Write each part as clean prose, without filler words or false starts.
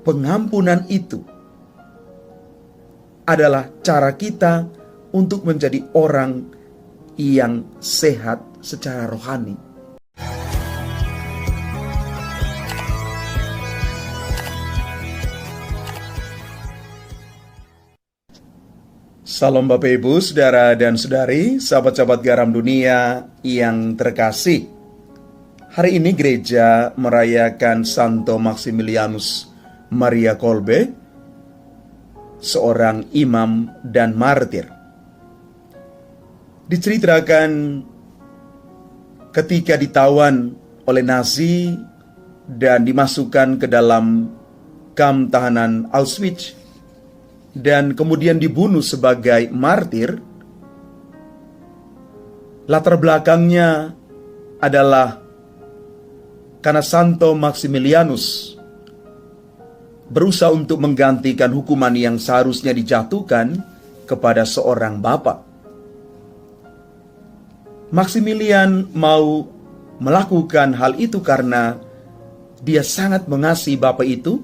pengampunan itu adalah cara kita untuk menjadi orang yang sehat secara rohani. Salam Bapak Ibu, Saudara dan Saudari, sahabat-sahabat garam dunia yang terkasih. Hari ini gereja merayakan Santo Maximilianus Maria Kolbe, seorang imam dan martir. Diceritakan ketika ditawan oleh Nazi dan dimasukkan ke dalam kamp tahanan Auschwitz dan kemudian dibunuh sebagai martir. Latar belakangnya adalah karena Santo Maximilianus berusaha untuk menggantikan hukuman yang seharusnya dijatuhkan kepada seorang bapak. Maximilian mau melakukan hal itu karena dia sangat mengasihi bapak itu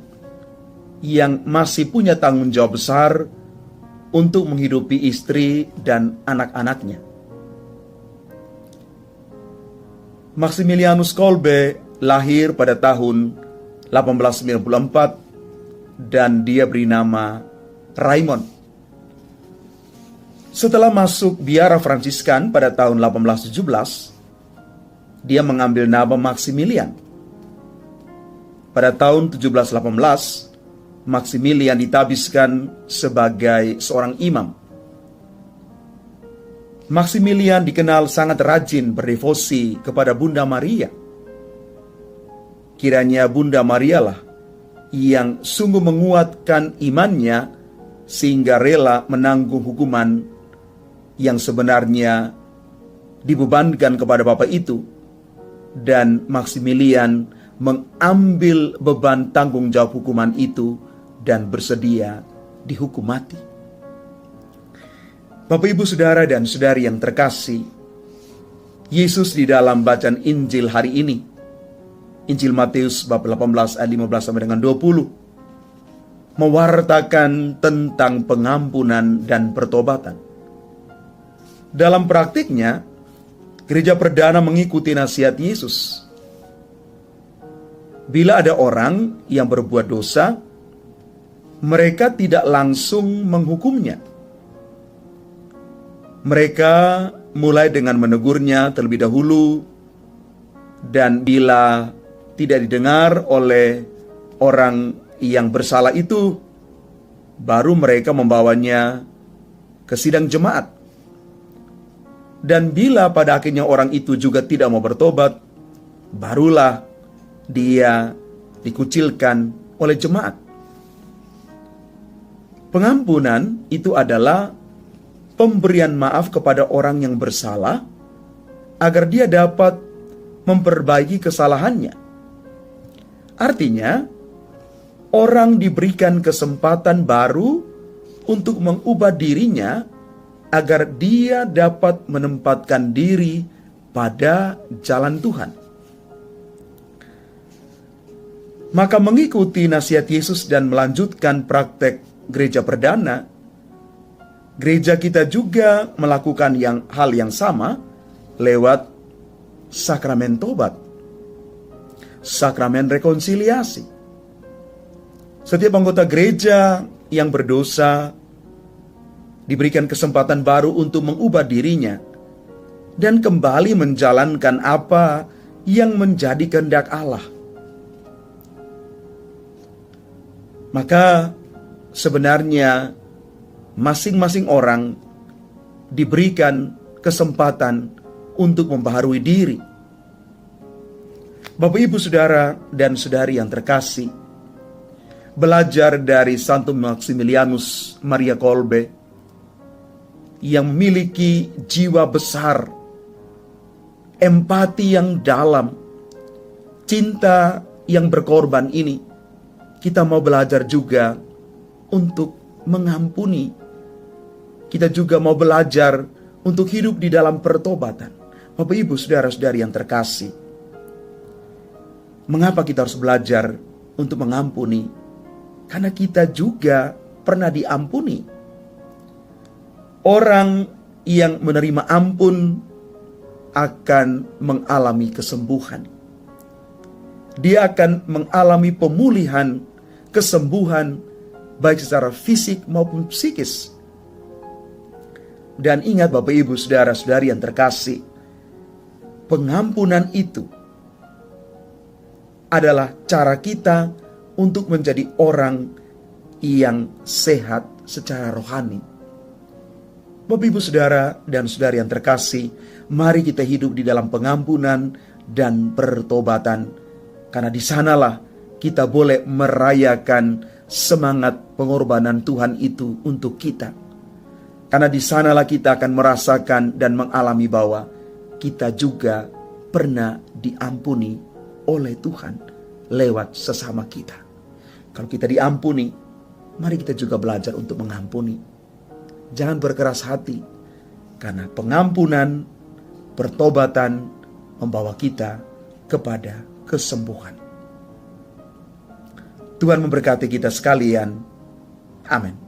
yang masih punya tanggung jawab besar untuk menghidupi istri dan anak-anaknya. Maximilianus Kolbe lahir pada tahun 1894 dan dia beri nama Raymond. Setelah masuk biara Fransiskan pada tahun 1817, dia mengambil nama Maximilian. Pada tahun 1718, Maximilian ditabiskan sebagai seorang imam. Maximilian dikenal sangat rajin berdevosi kepada Bunda Maria. Kiranya Bunda Maria lah yang sungguh menguatkan imannya sehingga rela menanggung hukuman yang sebenarnya dibebankan kepada bapak itu, dan Maximilian mengambil beban tanggung jawab hukuman itu dan bersedia dihukum mati. Bapak, Ibu, Saudara dan Saudari yang terkasih, Yesus di dalam bacaan Injil hari ini, Injil Matius bab 18 ayat 15 sampai dengan 20, mewartakan tentang pengampunan dan pertobatan. Dalam praktiknya, gereja perdana mengikuti nasihat Yesus. Bila ada orang yang berbuat dosa, mereka tidak langsung menghukumnya. Mereka mulai dengan menegurnya terlebih dahulu, dan bila tidak didengar oleh orang yang bersalah itu, baru mereka membawanya ke sidang jemaat. Dan bila pada akhirnya orang itu juga tidak mau bertobat, barulah dia dikucilkan oleh jemaat. Pengampunan itu adalah pemberian maaf kepada orang yang bersalah agar dia dapat memperbaiki kesalahannya. Artinya, orang diberikan kesempatan baru untuk mengubah dirinya agar dia dapat menempatkan diri pada jalan Tuhan. Maka mengikuti nasihat Yesus dan melanjutkan praktek gereja perdana, gereja kita juga melakukan hal yang sama lewat sakramen tobat, sakramen rekonsiliasi. Setiap anggota gereja yang berdosa diberikan kesempatan baru untuk mengubah dirinya dan kembali menjalankan apa yang menjadi kehendak Allah. Maka sebenarnya masing-masing orang diberikan kesempatan untuk membaharui diri. Bapak, Ibu, Saudara dan Saudari yang terkasih, belajar dari Santo Maximilianus Maria Kolbe yang memiliki jiwa besar, empati yang dalam, cinta yang berkorban ini, kita mau belajar juga untuk mengampuni. Kita juga mau belajar untuk hidup di dalam pertobatan. Bapak, Ibu, Saudara-saudari yang terkasih, mengapa kita harus belajar untuk mengampuni? Karena kita juga pernah diampuni. Orang yang menerima ampun akan mengalami kesembuhan. Dia akan mengalami pemulihan, kesembuhan, baik secara fisik maupun psikis. Dan ingat Bapak Ibu Saudara-saudari yang terkasih, pengampunan itu adalah cara kita untuk menjadi orang yang sehat secara rohani. Bapak Ibu Saudara dan Saudari yang terkasih, mari kita hidup di dalam pengampunan dan pertobatan, karena di sanalah kita boleh merayakan semangat pengorbanan Tuhan itu untuk kita. Karena di sanalah kita akan merasakan dan mengalami bahwa kita juga pernah diampuni oleh Tuhan lewat sesama kita. Kalau kita diampuni, mari kita juga belajar untuk mengampuni. Jangan berkeras hati, karena pengampunan, pertobatan membawa kita kepada kesembuhan. Tuhan memberkati kita sekalian. Amin.